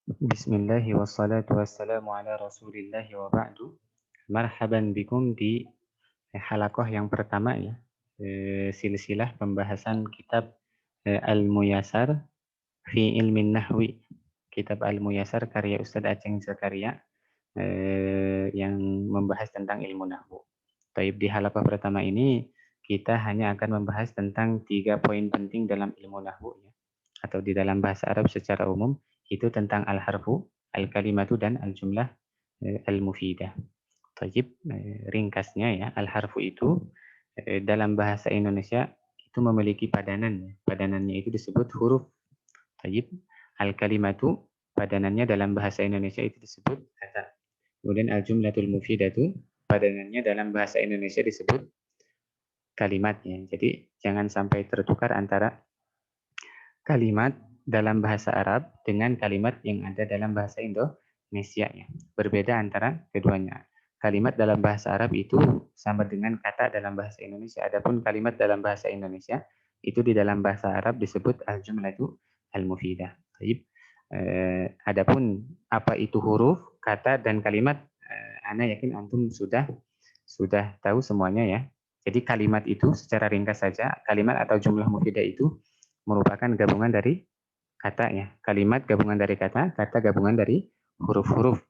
Bismillahi wassalatu wassalamu ala rasulillahi wa ba'du. Marhaban bikum di halaqah yang pertama ya. Silsilah pembahasan kitab Al-Muyasar fi ilmin nahwi. Kitab Al-Muyasar karya Ustadz Aceng Zakaria yang membahas tentang ilmu nahwu. Taib di halaqah pertama ini kita hanya akan membahas tentang 3 poin penting dalam ilmu nahwu ya. Atau di dalam bahasa Arab secara umum itu tentang al-harfu, al-kalimatu dan al-jumlah al-mufidah. Taib ringkasnya ya, al-harfu itu dalam bahasa Indonesia itu memiliki padanan. Padanannya itu disebut huruf. Taib al-kalimatu padanannya dalam bahasa Indonesia itu disebut kata. Kemudian al-jumlatul mufidatu padanannya dalam bahasa Indonesia disebut kalimatnya. Jadi jangan sampai tertukar antara kalimat dalam bahasa Arab dengan kalimat yang ada dalam bahasa Indonesia ya. Berbeda antara keduanya. Kalimat dalam bahasa Arab itu sama dengan kata dalam bahasa Indonesia. Adapun kalimat dalam bahasa Indonesia itu di dalam bahasa Arab disebut al-jumlatu al-mufidah. Baik. Adapun apa itu huruf, kata dan kalimat, ana yakin antum sudah tahu semuanya ya. Jadi kalimat itu secara ringkas saja, kalimat atau jumlah mufidah itu merupakan gabungan dari kata ya. Kalimat gabungan dari kata, kata gabungan dari huruf-huruf.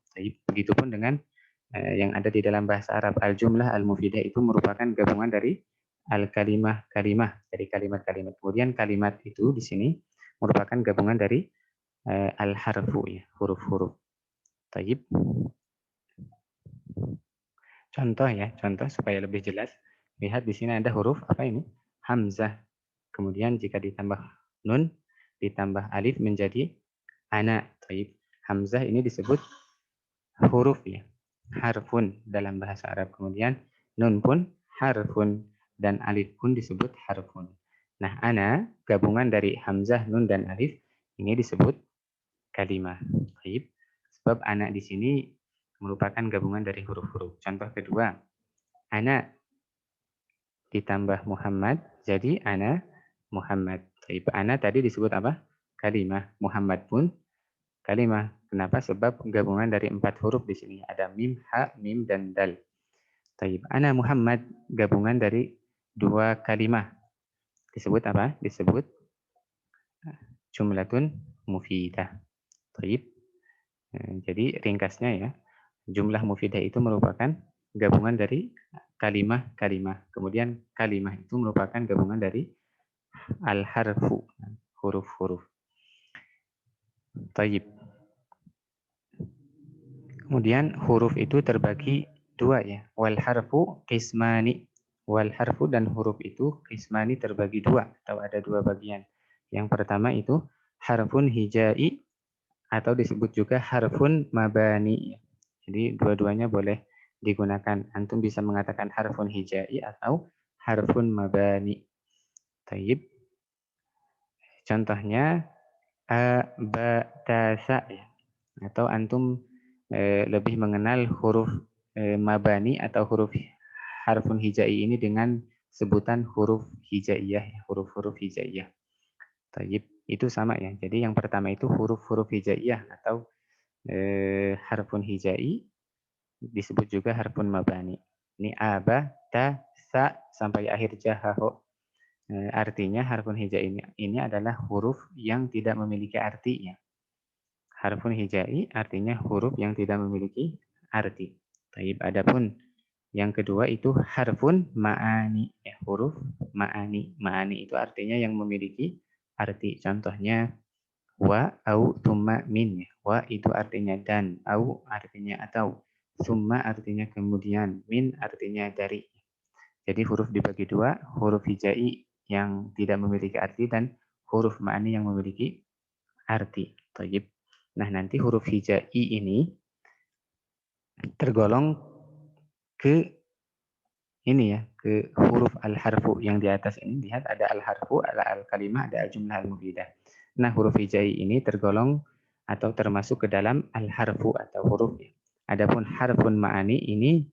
Begitupun dengan yang ada di dalam bahasa Arab. Al-jumlah al-mufidah itu merupakan gabungan dari al-kalimah-kalimah, dari kalimat-kalimat. Kemudian kalimat itu di sini merupakan gabungan dari al-harfu ya, huruf-huruf. Taib. Contoh ya, contoh supaya lebih jelas. Lihat di sini ada huruf apa ini? Hamzah. Kemudian jika ditambah nun, ditambah alif menjadi ana. Taib. Hamzah ini disebut huruf ya. Harfun dalam bahasa Arab. Kemudian nun pun harfun dan alif pun disebut harfun. Nah, ana gabungan dari hamzah, nun dan alif ini disebut kalimah. Taib. Sebab ana di sini merupakan gabungan dari huruf-huruf. Contoh kedua, ana ditambah Muhammad jadi ana Muhammad. Taib. Ana tadi disebut apa? Kalimah. Muhammad pun kalimah. Kenapa? Sebab gabungan dari 4 huruf di sini. Ada mim, ha, mim, dan dal. Taib. Ana Muhammad gabungan dari 2 kalimah. Disebut apa? Disebut jumlatun mufidah. Taib. Jadi ringkasnya ya, jumlah mufidah itu merupakan gabungan dari kalimah-kalimah. Kemudian kalimah itu merupakan gabungan dari al-harfu, huruf-huruf. Taib. Kemudian huruf itu terbagi 2 ya. Wal harfu qismani. Wal harfu dan huruf itu qismani terbagi 2 atau ada 2 bagian. Yang pertama itu harfun hijai atau disebut juga harfun mabani. Jadi dua-duanya boleh digunakan. Antum bisa mengatakan harfun hijai atau harfun mabani. Taib. Contohnya a, ba, ta, sa ya. Atau antum lebih mengenal huruf mabani atau huruf harfun hijai ini dengan sebutan huruf hijaiyah, huruf-huruf hijaiyah. Taib. Itu sama ya. Jadi yang pertama itu huruf-huruf hijaiyah atau harfun hijai disebut juga harfun mabani. Ini a, ba, ta, sa sampai akhir jahaho. Artinya harfun hijai ini adalah huruf yang tidak memiliki artinya. Harfun hijai artinya huruf yang tidak memiliki arti. Taib. Adapun yang kedua itu harfun ma'ani, ya, huruf ma'ani. Ma'ani itu artinya yang memiliki arti. Contohnya wa, au, tumma, min. Wa itu artinya dan, au artinya atau, summa artinya kemudian, min artinya dari. Jadi huruf dibagi 2, huruf hijai yang tidak memiliki arti dan huruf ma'ani yang memiliki arti. Taib. Nah, nanti huruf hijai ini tergolong ke ini ya, ke huruf al-harfu yang di atas ini. Lihat ada al-harfu, ada al-kalimah, ada al-jumlah al-mufidah. Nah, huruf hijai ini tergolong atau termasuk ke dalam al-harfu atau huruf. Adapun harfun ma'ani ini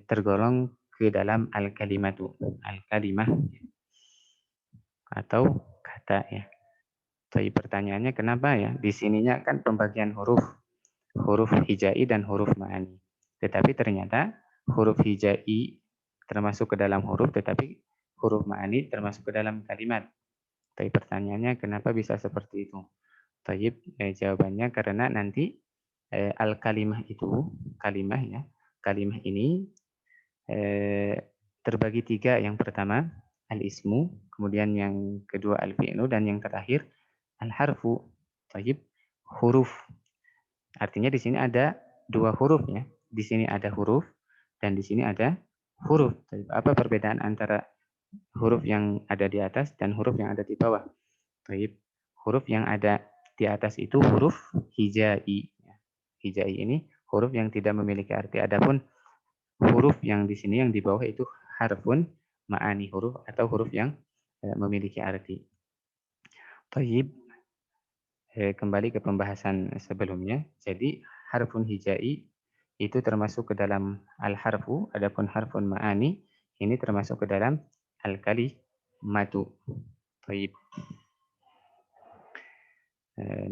tergolong ke dalam al-kalimatu, al-kalimah atau kata ya. Tapi pertanyaannya kenapa ya? Di sininya kan pembagian huruf, huruf hijai dan huruf ma'ani. Tetapi ternyata huruf hijai termasuk ke dalam huruf, tetapi huruf ma'ani termasuk ke dalam kalimat. Tapi pertanyaannya kenapa bisa seperti itu? Taib, jawabannya karena nanti al-kalimah itu, kalimah ya, kalimah ini terbagi tiga. Yang pertama al-ismu, kemudian yang kedua al-fi'lu, dan yang terakhir al-harfu. Taib, huruf. Artinya di sini ada dua huruf ya. Di sini ada huruf dan di sini ada huruf. Taib, apa perbedaan antara huruf yang ada di atas dan huruf yang ada di bawah? Taib, huruf yang ada di atas itu huruf hijai. Hijai ini huruf yang tidak memiliki arti. Adapun huruf yang di sini yang di bawah itu harfun ma'ani, huruf atau huruf yang memiliki arti. Taib, kembali ke pembahasan sebelumnya. Jadi harfun hijai itu termasuk ke dalam al-harfu, adapun harfun ma'ani ini termasuk ke dalam al-kalimatu. Taib.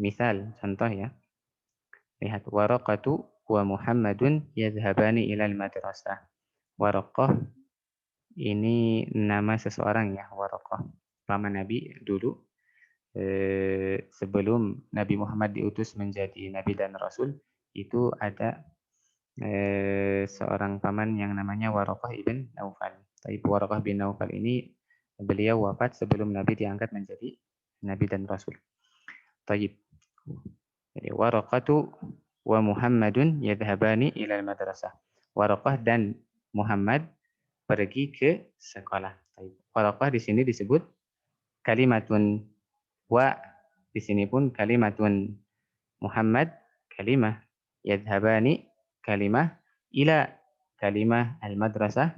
Misal, contoh ya. Lihat, Waraqatu wa Muhammadun yadhhabani ilal madrasah. Waraqah ini nama seseorang ya, Waraqah. Paman Nabi dulu sebelum Nabi Muhammad diutus menjadi Nabi dan Rasul, itu ada seorang paman yang namanya Waraqah ibn Naufal. Tapi Waraqah bin Naufal ini beliau wafat sebelum Nabi diangkat menjadi Nabi dan Rasul. Taib. Jadi Waraqatu wa Muhammadun yadhhabani ilal madrasah. Waraqah dan Muhammad pergi ke sekolah. Waraqah di sini disebut kalimatun, wa di sini pun kalimatun, Muhammad kalimah, yadhhabani kalimah, ila kalimah, al-madrasah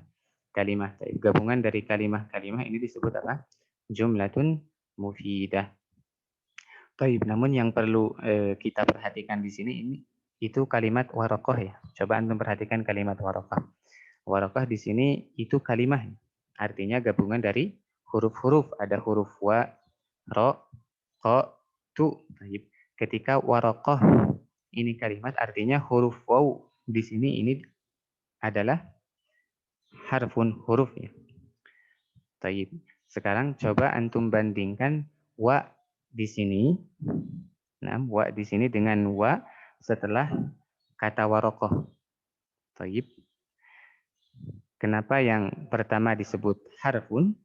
kalimah. Gabungan dari kalimah-kalimah ini disebut apa? Jumlatun mufidah. Taib, namun yang perlu kita perhatikan di sini ini itu kalimat waraqah ya. Coba antum perhatikan kalimat waraqah. Waraqah di sini itu kalimah, artinya gabungan dari huruf-huruf. Ada huruf wa, ro, ko, tu. Taib. Ketika waraqah ini kalimat, artinya huruf waw di sini ini adalah harfun, huruf ya. Taib. Sekarang coba antum bandingkan wa di sini. Nah, wa di sini dengan wa setelah kata waraqah. Taib. Kenapa yang pertama disebut harfun?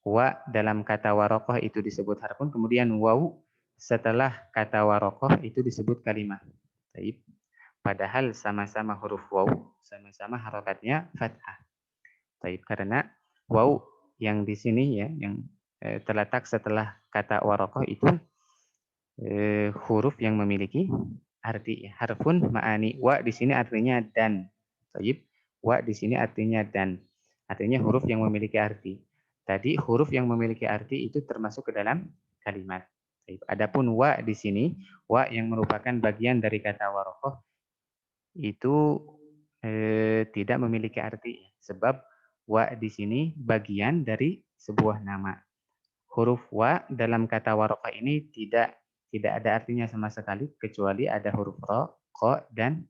Wa dalam kata waraqah itu disebut harfun, kemudian waw setelah kata waraqah itu disebut kalimah. Taib. Padahal sama-sama huruf waw, sama-sama harokatnya fathah. Taib. Karena waw yang di sini ya, yang terletak setelah kata waraqah itu huruf yang memiliki arti. Harfun ma'ani. Wa di sini artinya dan. Taib. Wa di sini artinya dan. Artinya huruf yang memiliki arti. Tadi huruf yang memiliki arti itu termasuk ke dalam kalimat. Taib. Adapun wa di sini, wa yang merupakan bagian dari kata waraqah itu tidak memiliki arti. Sebab wa di sini bagian dari sebuah nama. Huruf wa dalam kata waraqah ini tidak ada artinya sama sekali kecuali ada huruf ro, ko, dan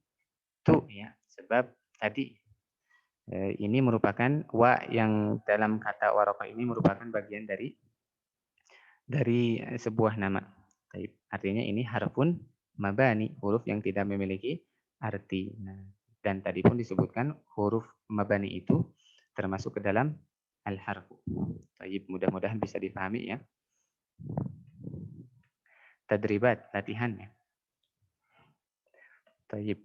tu ya. Sebab tadi ini merupakan wa yang dalam kata waraqah ini merupakan bagian dari sebuah nama. Artinya ini harfun mabani, huruf yang tidak memiliki arti. Nah, dan tadi pun disebutkan huruf mabani itu termasuk ke dalam al-harfu. Taib, mudah-mudahan bisa dipahami ya. Tadribat, latihannya. Taib.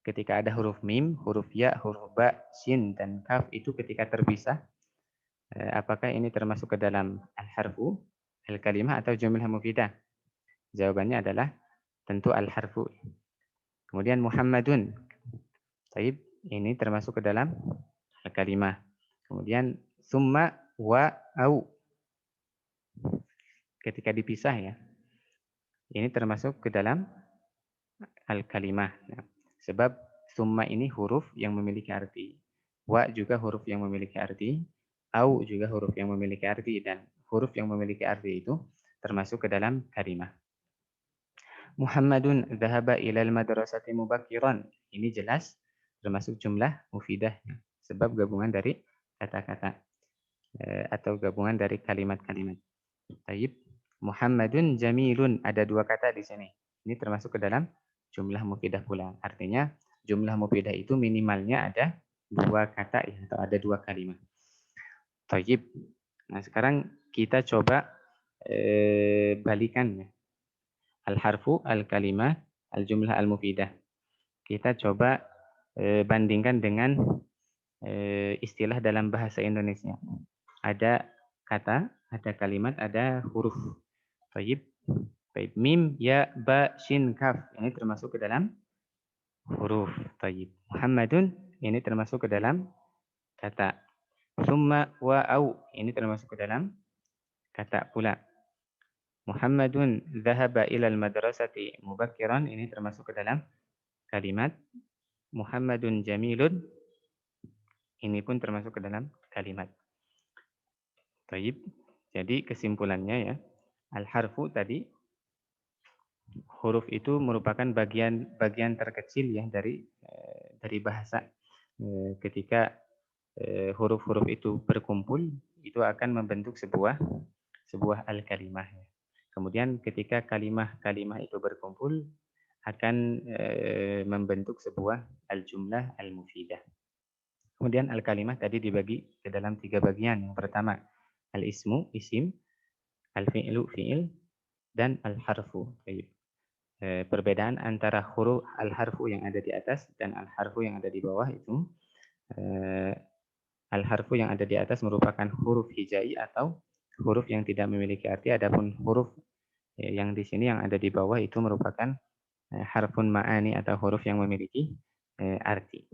Ketika ada huruf mim, huruf ya, huruf ba, shin, dan kaf itu ketika terpisah, apakah ini termasuk ke dalam al-harfu, al-kalimah, atau jumlah mufidah? Jawabannya adalah tentu al-harfu. Kemudian Muhammadun. Taib, ini termasuk ke dalam al-kalimah. Kemudian summa wa au. Ketika dipisah ya. Ini termasuk ke dalam al-kalimah. Nah, sebab summa ini huruf yang memiliki arti. Wa juga huruf yang memiliki arti. Au juga huruf yang memiliki arti. Dan huruf yang memiliki arti itu termasuk ke dalam kalimah. Muhammadun dhahaba ilal madrasati mubakiran. Ini jelas termasuk jumlah mufidah. Sebab gabungan dari kata-kata atau gabungan dari kalimat-kalimat. Taib. Muhammadun jamilun. Ada dua kata di sini. Ini termasuk ke dalam jumlah mufidah pula. Artinya jumlah mufidah itu minimalnya ada dua kata ya, atau ada dua kalimat. Taib. Nah sekarang kita coba balikan ya. Al-harfu, al-kalimah, al-jumlah al-mufidah. Kita coba bandingkan dengan istilah dalam bahasa Indonesia. Ada kata, ada kalimat, ada huruf. Taib. Baik, mim, ya, ba, shin, kaf. Ini termasuk ke dalam huruf. Taib. Muhammadun, ini termasuk ke dalam kata. Summa wa au. Ini termasuk ke dalam kata pula. Muhammadun dhahaba ilal madrasati mubakkiran. Ini termasuk ke dalam kalimat. Muhammadun jamilun. Ini pun termasuk ke dalam kalimat. Taib. Jadi kesimpulannya ya. Al-harfu tadi, huruf itu merupakan bagian terkecil ya dari bahasa. Ketika huruf-huruf itu berkumpul, itu akan membentuk sebuah al-kalimah. Kemudian ketika kalimah-kalimah itu berkumpul, akan membentuk sebuah al-jumlah al-mufidah. Kemudian al-kalimah tadi dibagi ke dalam 3 bagian. Yang pertama, al-ismu, isim, al-fi'lu, fi'il, dan al-harfu. Perbedaan antara huruf al-harfu yang ada di atas dan al-harfu yang ada di bawah itu, al-harfu yang ada di atas merupakan huruf hijai atau huruf yang tidak memiliki arti. Adapun huruf yang di sini yang ada di bawah itu merupakan harfun ma'ani atau huruf yang memiliki arti.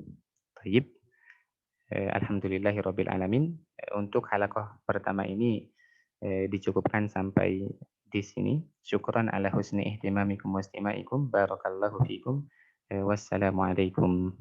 Baik. Alhamdulillahirabbil alamin. Untuk halaqah pertama ini dicukupkan sampai di sini. Syukran ala husni ihtimamikum wa istima'ikum. Barakallahu fikum. Wassalamualaikum.